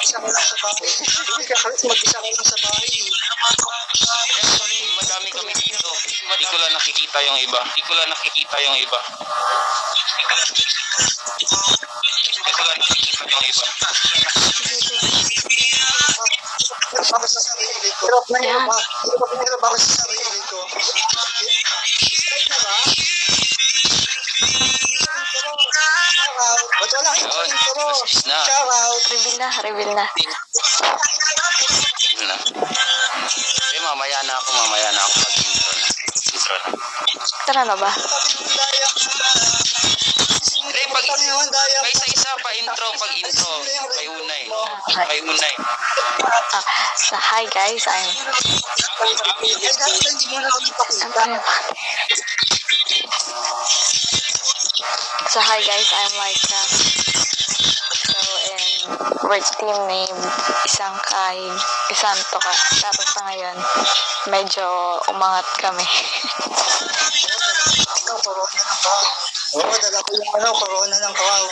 mag-isa ka lang sa bahay. Hindi ka kahit mag-isa ka lang sa bahay. Actually, madami kami dito. Hindi ko lang nakikita yung iba. Hindi ko lang nakikita yung iba. Hirap ako sa sarili ko. Hirap ako sa sarili ko. Straight na ba? Ba't wala kang intro? Shout out. Reveal na. Mamaya na ako mag-intro na. Tara na ba? Pag isa-isa pa intro, pag-intro. May unay. So, hi guys, I'm Laika. So, in work team name, isang to ka. Tapos sa ngayon, medyo umangat kami. Oo, dala ko yung corona ng kawaw.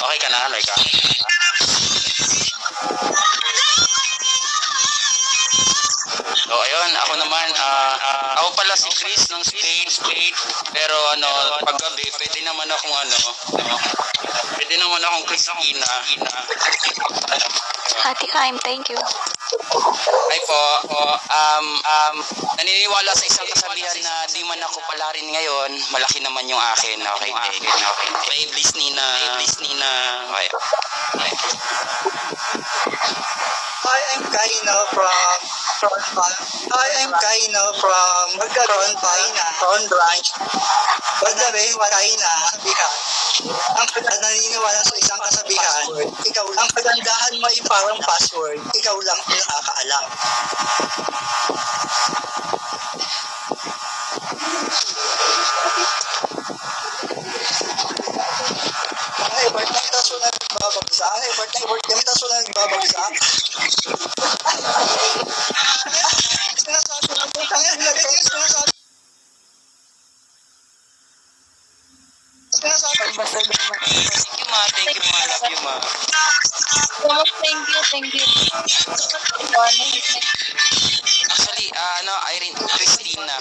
Okay ka na, Laika? So, ayun, ako naman, ako pala si Chris ng Spain. Pero paggabi, pwede naman akong Christina. Hati Kaim, thank you. Ay po, naniniwala sa isang kasabihan na di man ako pala rin ngayon, malaki naman yung akin. Okay. Please Nina. Okay. Hi, I'm Kaino from Cron Branch. Paggabi, Kaina. Ang naniniwala sa isang kasabihan, ang kagandahan mo ay parang password, ikaw lang nakakaalam. Ang effort na itaso na nagbabagsak. Sinasabi na po, lagay yung sinasabi. Basag naman. Thank you ma, love you ma. Thank you. Actually, Irene, Christina.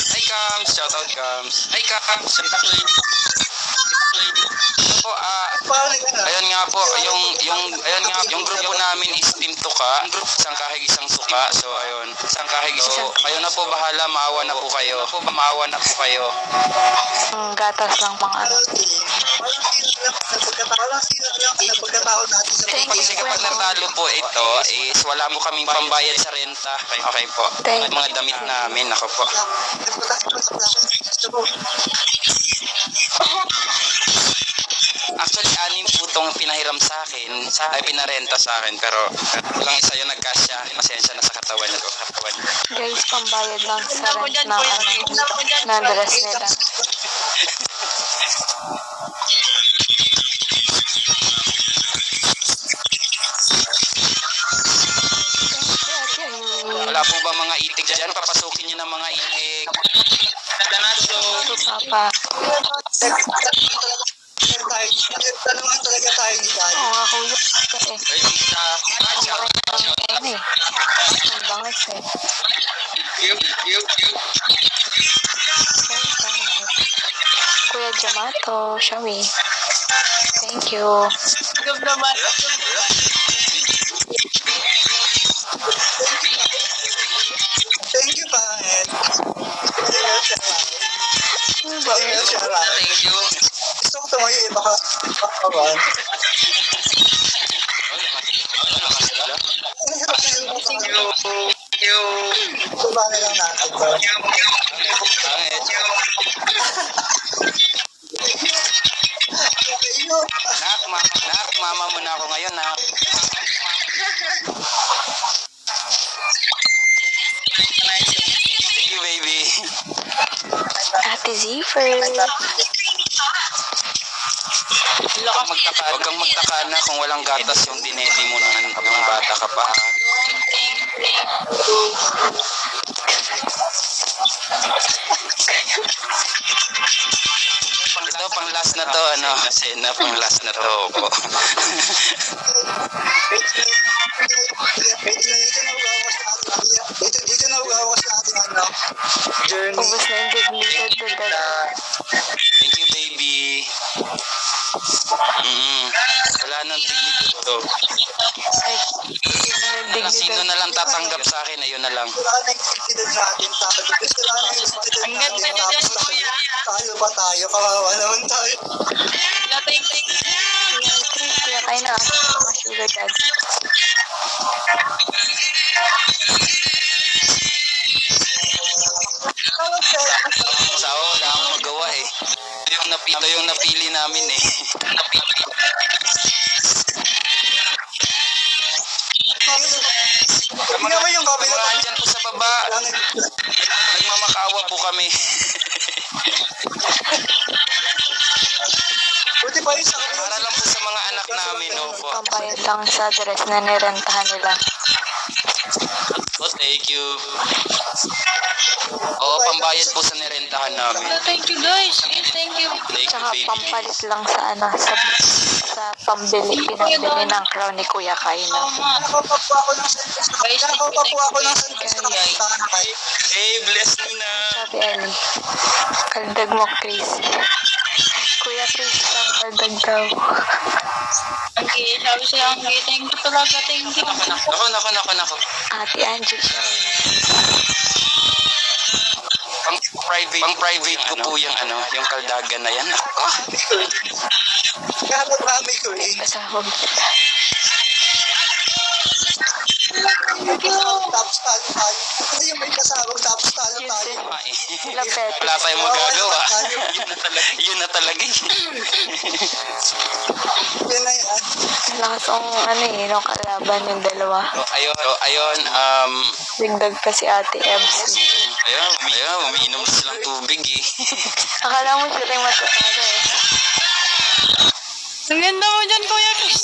Hi Kams, shout out Kams. Ayun nga po, yung grupo namin is Team Tuka, isang kahig isang suka. So ayun, ayun na po, bahala, maawa na po kayo. Gatas lang mga Nagpagkataon natin sa Kasi kapag natalo po ito is wala mo kaming pambayad sa renta. Okay po. Mga damit namin, ako po. Actually, 6 po itong pinahiram sa akin, pinarenta sa akin, pero lang isa yung nagkasya. Pasensya na sa katawan nito. guys, pambayad lang sa rent ng dress nila. Wala po ba mga itik dyan? Papasukin nyo ng mga itik. Ito papa. Tanungan talaga tayo ni Daddy. Oo, ako yun. Ay, tita. Ang bangis eh. Kuya Jamato, Shawi. Thank you. Thank you, Pangit. Thank you. Gusto ko tumayo eh, baka kawan. Tuba na lang natin ba? Nak, mama mo na ako ngayon, nak. Thank you, baby. Ate Zephyr. Huwag kang magtaka na kung walang gatas yung dinedi mo ng bata ka pa. Ha? Ito, pang last na to, ano? Sena, pang last na to. Opo. Dito na ugawas sa ating ano, journey. Ubus na yung dignidad na dalawa. Thank you, baby. Wala nang dignity to. Ay, Sino na lang tatanggap sa akin, ayun na lang. Wala na yung identidad natin. Wala na yung identidad natin. Tayo pa tayo. Kawawa naman tayo. kaya kayo na ako mga sugar daddy. Sa wala akong magawa eh. Ito yung napili namin eh. Hindi naman yung kabila. Mga andyan po sa baba. Nagmamakawa po kami. Buti pa yung sa kabila. Para lang po sa mga anak namin. Opo. Pambayad lang sa dress na nirentahan nila. Oh, thank you. Oo, pambayad po sa nirentahan namin. Thank you guys. Thank you. Thank you, Tsaka baby. pampalit lang sa ano, sa pambili, pinambili ng crown ni Kuya Kaino. Nakapapo ako ng Guys, Nakapapo ako ng sandwich. Hey, bless me na. Sabi Ellie, kaldag mo Chris. Kuya Chris lang kaldag daw. Okay, sabi sa'yo, okay, thank you talaga, thank you. Nako. Ate Angie siya. Pang private ko po yung ano, yung kaldagan na yan. Nako. Kahanap kami ko eh. Pasahog. Tapos talo tayo. Ano yung may kasabog tapos talo Yun tayo. din. Wala Sila tayong magagawa. Yun na talaga. Yan na yan. Lakas ang ano eh, nung kalaban yung dalawa. Ayun, Digdag pa si Ate Ebs. umiinom na silang tubig eh. Akala mo sila yung matatalo eh. Ang ganda mo dyan, Kuya Chris.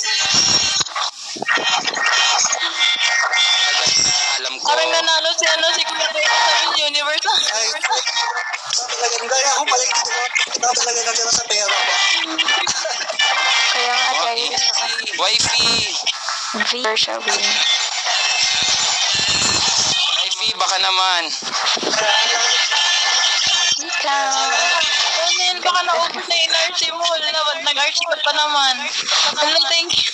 Agad na alam ko. Parang nanalo si Kuya Chris sa Miss Universe. Ay, talagang gaya ako pala yung ito talaga natira sa pera ko. Kaya nga Oh, siya yun. wifey, Siya win. baka naman. Ikaw. Daniel, baka naubos na yung RC mo. Wala na, ba't nag-RC ka pa naman? Hello, thank you.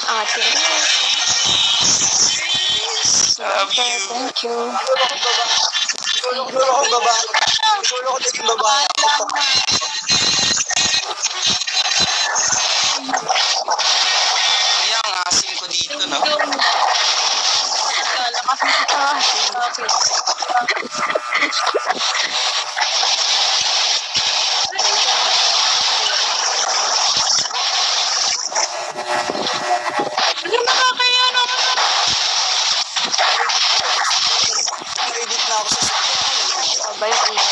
Ate Liz. Love you. Thank you. Siguro ako babae. Siguro ako naging babae. Kaya ang asin ko dito, no? Hindi nakakaya naman. Na-edit na ako sa Abay, ulit.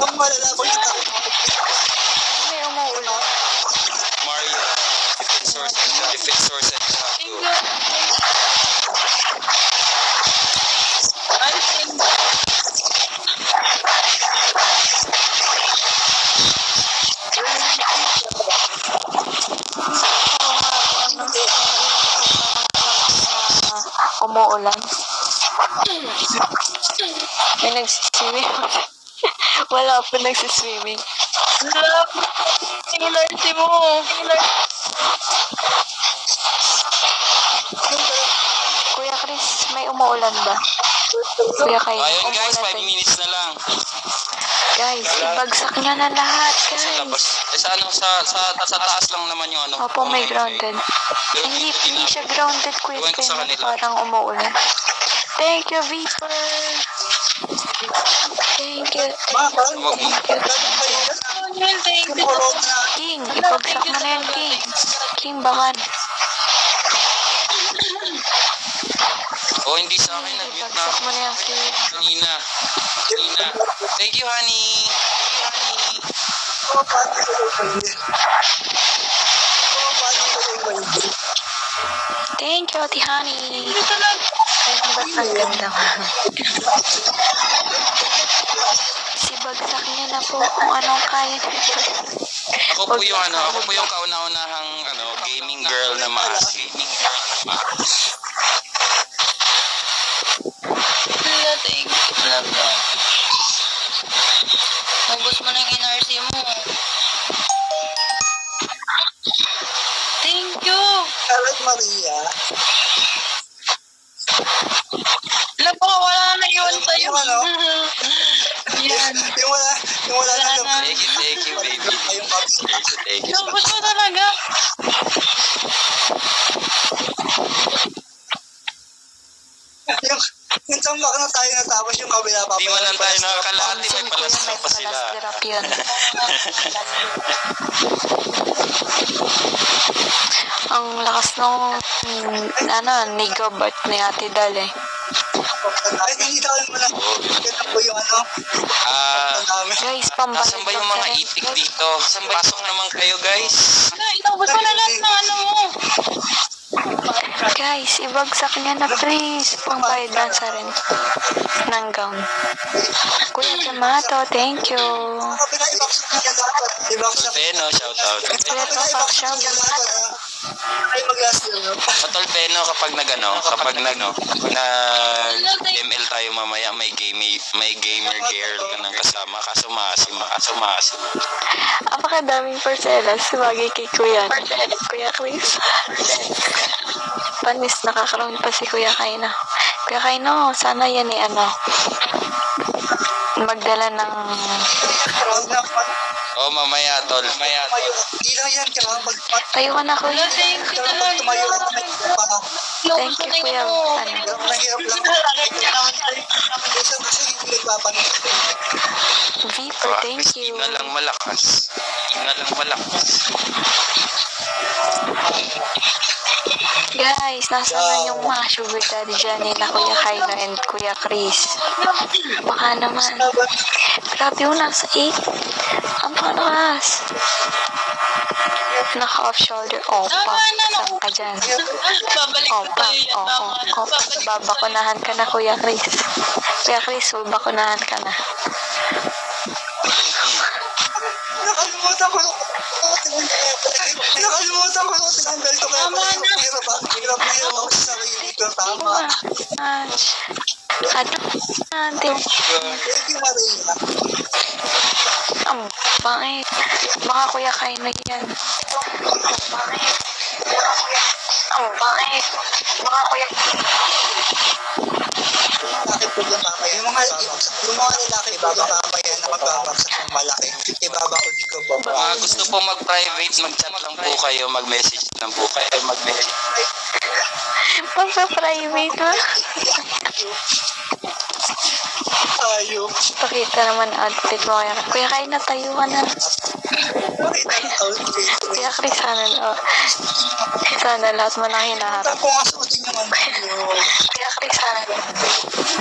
Ang malala ko yung tao. May umuulan. Mario, defense source at Thank you. I'm single. Umuulan. May nagsiswimming. Wala pa nagsiswimming. Love. Yung RC mo. Kuya Chris, may umuulan ba? Kuya Kaino, Ayun guys, 5 umuulan tayo. minutes na lang. Guys, ibagsak na na lahat, Sa labas. guys. Sa ano, sa taas lang naman yung ano. Opo, may grounded. Pero Hindi, dito din hindi siya grounded, Kuya Iwan ko sa Kaino. kanila. Parang umuulan. Thank you, Viper. Thank you. Mga parang Wag mo. Daniel, thank you. corona na. King, ibagsak mo na yan, King. King, bakan. Oh, hindi sa akin. Nag-mute na Bagsak ako mo na yan, Kuya. kanina. Thank you, honey. Oo, paano ko yung pwede? Oo, paano ko yung pwede? Thank you, Ate Honey. Hindi talaga. Ay, ba't ang ganda mo? Si bagsak niya na po kung anong kaya niya. Ako po yung kauna-unahang gaming girl na maasi. Wala, thank you. Wala. Ubus mo na yung NRC mo. Thank you. Charlotte Maria. Napakawala na yun sa'yo. Yung ano? Yan. Yung wala Wala na. na. Thank you, baby. Ayong kami. Thank you. Ubus mo talaga. Yung tambak na tayo natapos yung kabila pa. Di man lang tayo nakakalati. May Kuya, palasok may pa sila. palas drop yun. Ang lakas nung nigobert ni Ate Dal eh. Ay, hindi tayo mo na. Ganun po yung ano. Dami. Guys, pambayad Nasaan ba yung mga itik dito? Pasok naman kayo, guys. Ubus mo na lahat ng ano mo. Guys, ibagsak niya na please. Pambayad lang sa rent ng gown. Kuya Jamato, thank you. Kabila, ibaksak niya lahat. Ibaksak. Tolpeno, shout out. Kuya Topak, shout out. Ay, mag-last yun. Tolpeno kapag ML tayo mamaya, may gamer girl ka ng kasama. Kaso maasim. Apakadaming parcelas. Sumagay kay Kuya Chris. Panis, nakakaroon pa si Kuya Kaino. Kuya Kaino, sana yan magdala ng... Oh, mamaya, tol. Hindi lang yan. Kailangan Tayo ka na, Kuya. Thank you pag talaga. tumayo ka na para. Thank you, Kuya. Nahirap lang. Kasi hindi nagpapanik. Viper, thank you. Ina lang malakas. Guys, nasa na yung mga sugar daddy dyan na Kuya Kaino and Kuya Chris. Baka naman. Grabe yung nasa 8. Ang panakas. Naka-off shoulder. Opa. Saan ka dyan? Babalik na Opa. tayo yan. Opa. Babakunahan ka na, Kuya Chris. Kuya Chris, babakunahan ka na. Nakalimutan ko. Tinanggal ko kaya pala yung hirap ako sa sarili ko. Tama. Thank you, Maria. Ang bangit. Baka Kuya Kaino yan. Ang bangit. Baka Kuya Bakit po yung mamaya? Yung mga lalaki po yung mamaya na magbabagsak ng malaki. Ibabakod ko po. Gusto po mag-private, mag-chat lang po kayo, mag-message lang po kayo, Pagpa-private mo. Tayo. Pakita naman outfit mo. Kuya Kaino, tayo ka na. Makita ng outfit. Kuya Chris, sana lahat mo lang hinaharap. Tapos nga suotin yung ano yun. Kuya Chris,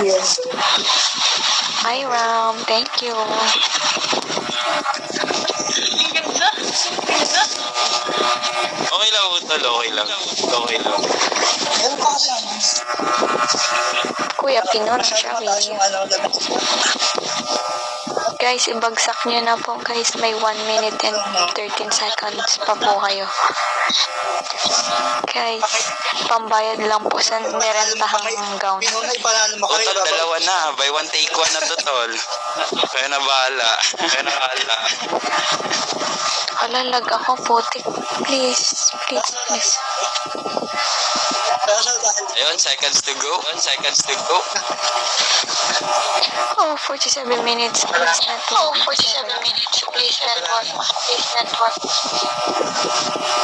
Yes. hi Ram, thank you. Ang ganda. Okay lang, utol, okay lang. Meron pa kasi ano. Kuya Pinon, siya Mataas yung ano. Guys, ibagsak nyo na po guys. May 1 minute and 13 seconds pa po kayo. Guys, pambayad lang po sa nirentahang gown. Pinunay panalo mo kayo. Utol, dalawa na. Buy one, take one na to, tol. Kaya na bahala. Alalag ako, putik. Please. Ayun, seconds to go. Oh, 47 minutes. Please network. 47 minutes. Please network.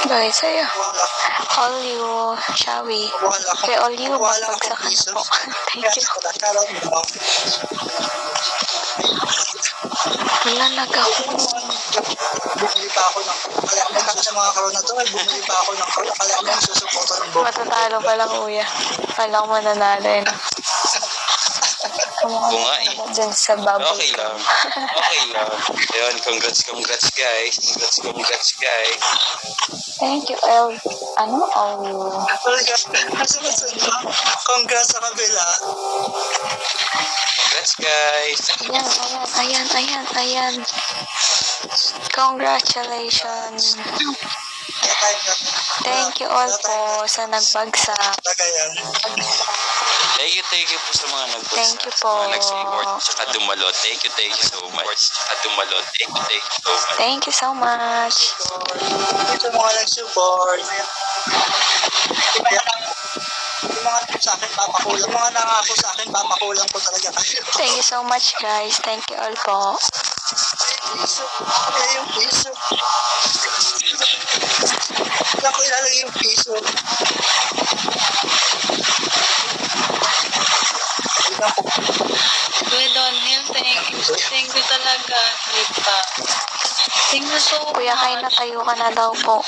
Guys, ayo. All you, shall we? Kay all you, magbagsakan na po. Thank you. Alalag ako. Bumili pa ako ng kaya sa mga karon na to, bumili pa ako ng kaya mo susuporta ng Matatalo pala kuya. Kala ko mananalo eh. No? Oo nga eh. Diyan sa bubble. Okay lang. Okay lang. Ayun, congrats guys. Congrats guys. Thank you, El. Ano? Oh. Nasa congrats sa kabila. Congrats guys. Ayan. Congratulations. Thank you all po sa nagbagsak. Tagayan. Thank you po sa mga nagbagsak. Thank you sa po. mga nag-support, tsaka dumalot. Thank you so much. Tsaka dumalot. Thank you so much. Thank you so much. Ito mga nag-support. Yung mga sa akin papakulang. Mga nangako sa akin papakulang ko talaga kayo. Thank you so much guys. Thank you all po. Piso. Kaya yung piso. Kailan ko ilalagay yung piso. Kuya Donel, thank you talaga. Lipa. Thank you so much. Kuya Kai, natayo ka na daw po.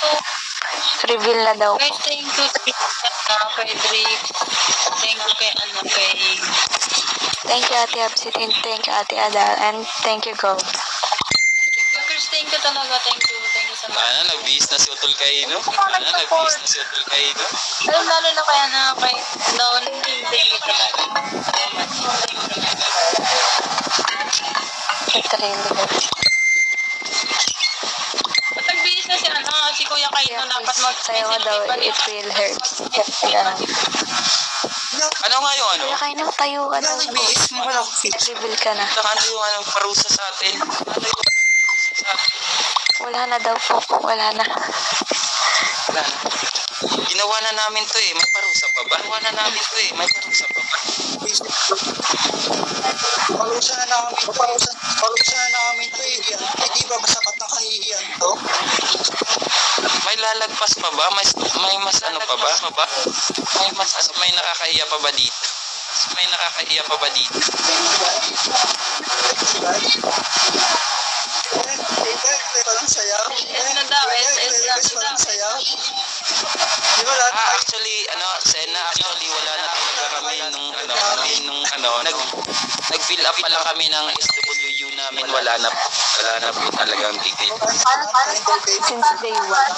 Reveal na daw po. Guys, thank you kay Drake. Thank you kay Thank you Ate Absitin. Thank you Ate Adal. And thank you Gold. Chris, thank you talaga. Thank you so much. Nagbihis na si Utol Kaino. Lalo na kaya na kay Dawn. Thank you talaga. Ito rin. Ba't nagbihis na si Kuya Kaino dapat Sa'yo ka daw, it will hurt. Ganun. Ano nga yung ano? Kuya Kai, tayo ka daw. Nagbihis mo lang piso. Reveal ka na. Ano yung parusa sa atin? Wala na daw po. Wala na. Wala na. Ginawa na namin to eh. May parusa pa ba? Piso. Parusa na namin to eh. Hindi ba sapat na kahihiyan to? May lalagpas pa ba? May mas ano pa ba? May nakakahiya pa ba dito? Walang sayaw. SS na daw, SS na. Walang sayaw. Di ba lahat? Actually, Sena, wala na talaga kami nung nag-fill up pa lang kami ng SWU namin, wala na po talagang tigil. Since day one.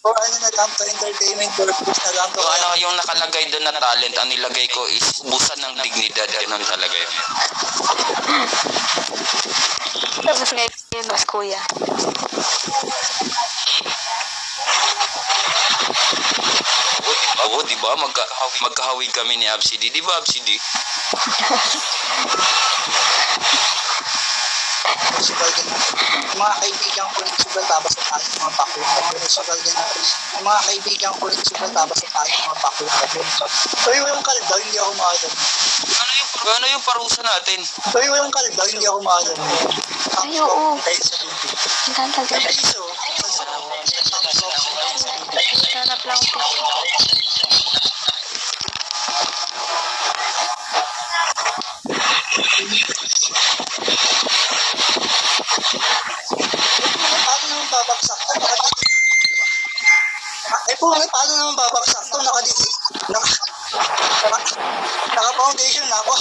O ano na lang to, entertainment purpose na lang to. So yung nakalagay doon na talent, ang nilagay ko is busan ng dignidad, ganun talaga yun. Tapos ngayon, mas kuya. Oo, di ba? Magkahawig kami ni Absidi. Di ba, Absidi? Municipal din. Mga kaibigan ko municipal tapos sa tayo mga bakla. Municipal din. Mga kaibigan ko municipal tapos sa tayo mga bakla. Pero yung kaldaw, hindi ako maalam. Ano yung parusa natin? Pero yung kaldaw, hindi ako maalam. Ay, oo. Ang Tagal. piso. Hanap lang po. Paano naman babaksak to? Paano naman babaksak to? Naka-foundation na ako.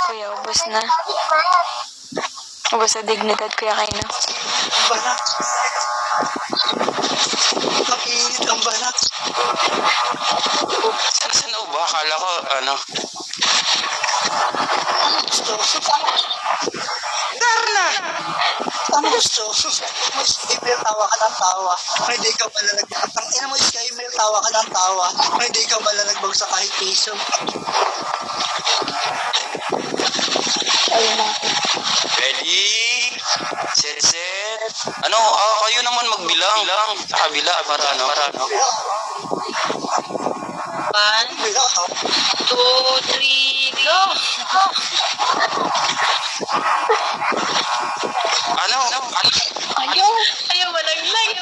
Kuya, ubos na. Ubos sa dignidad, Kuya Kaino. Banak. Ang-init ang banak. Saan ba? Akala ko, Gusto. Darna! Ang gusto. Email tawa ka ng tawa. Hindi ka malalagbag. Ang ina mo is email tawa ka ng tawa. Hindi ka malalagbag sa kahit piso. Ayun na. ready? Set. Kayo naman magbilang. Sa kabila, para ano? 1, 2, 3, go! Ano? Ayaw. Ayaw malaglag.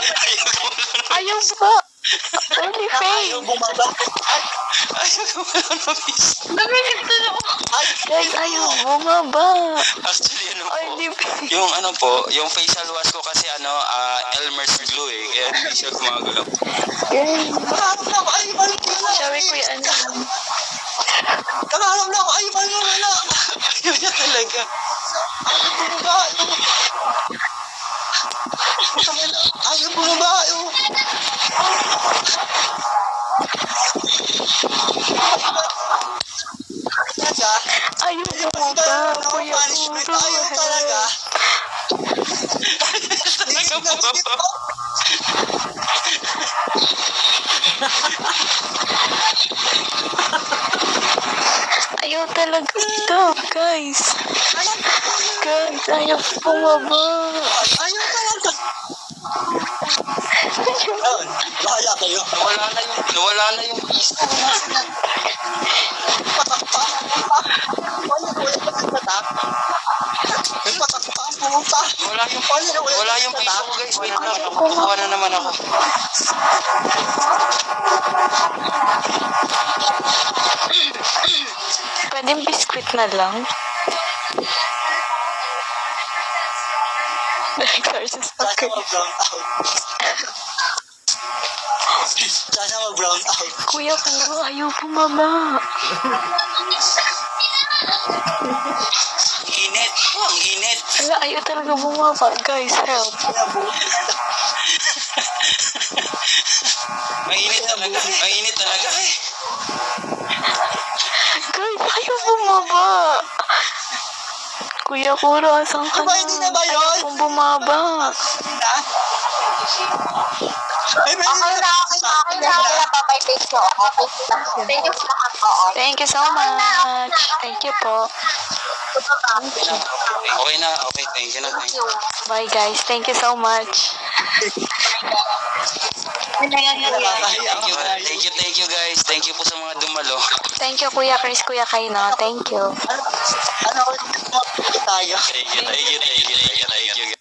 Ayaw ba? Only Ayaw fame. bumaba. Ayaw ko na miss. Lumikit na ako. Guys, ayaw bumaba. Actually, ano po, Only fame. yung ano po, yung facial wash ko kasi Elmer's glue eh, kaya hindi siya gumagalaw. Guys, Nakaharap na ako. Ay, paano wala? sabi ko yan. Nakaharap na ako. Ay, paano wala? Ayaw niya talaga. Bumaba. Ayaw bumaba. Talaga? Ayaw bumaba. Kuya Punishment. Puro. Ayaw talaga. Talaga bumaba. Ayaw talaga ito, guys. Guys, ayaw bumaba. Ayaw talaga. Ayun, bahala kayo. Nawala na yung pista. Patakpa. May patakpa ang pumunta. Wala yung piso ko guys. Wait lang, nakukuha na naman ako. Pwedeng biskwit na lang. Versus Sana okay. mag-brown out. Sana mag-brown out. Kuya Puro, ayaw bumaba. Ang init. Ang init. Wala, ayaw talaga bumaba. Guys, help. Mainit talaga. Mainit talaga eh. Guys, ayaw bumaba. Kuya Puro, asan ka Diba, hindi na ba yun? Ayaw pong bumaba. Ay, may Thank you so much. Thank you po. Okay na. Okay, thank you na. Thank you. Bye guys. Thank you so much. Thank you guys. Thank you po sa mga dumalo. Thank you Kuya Chris, Kuya Kaino. Thank you. ano tayo? Thank you.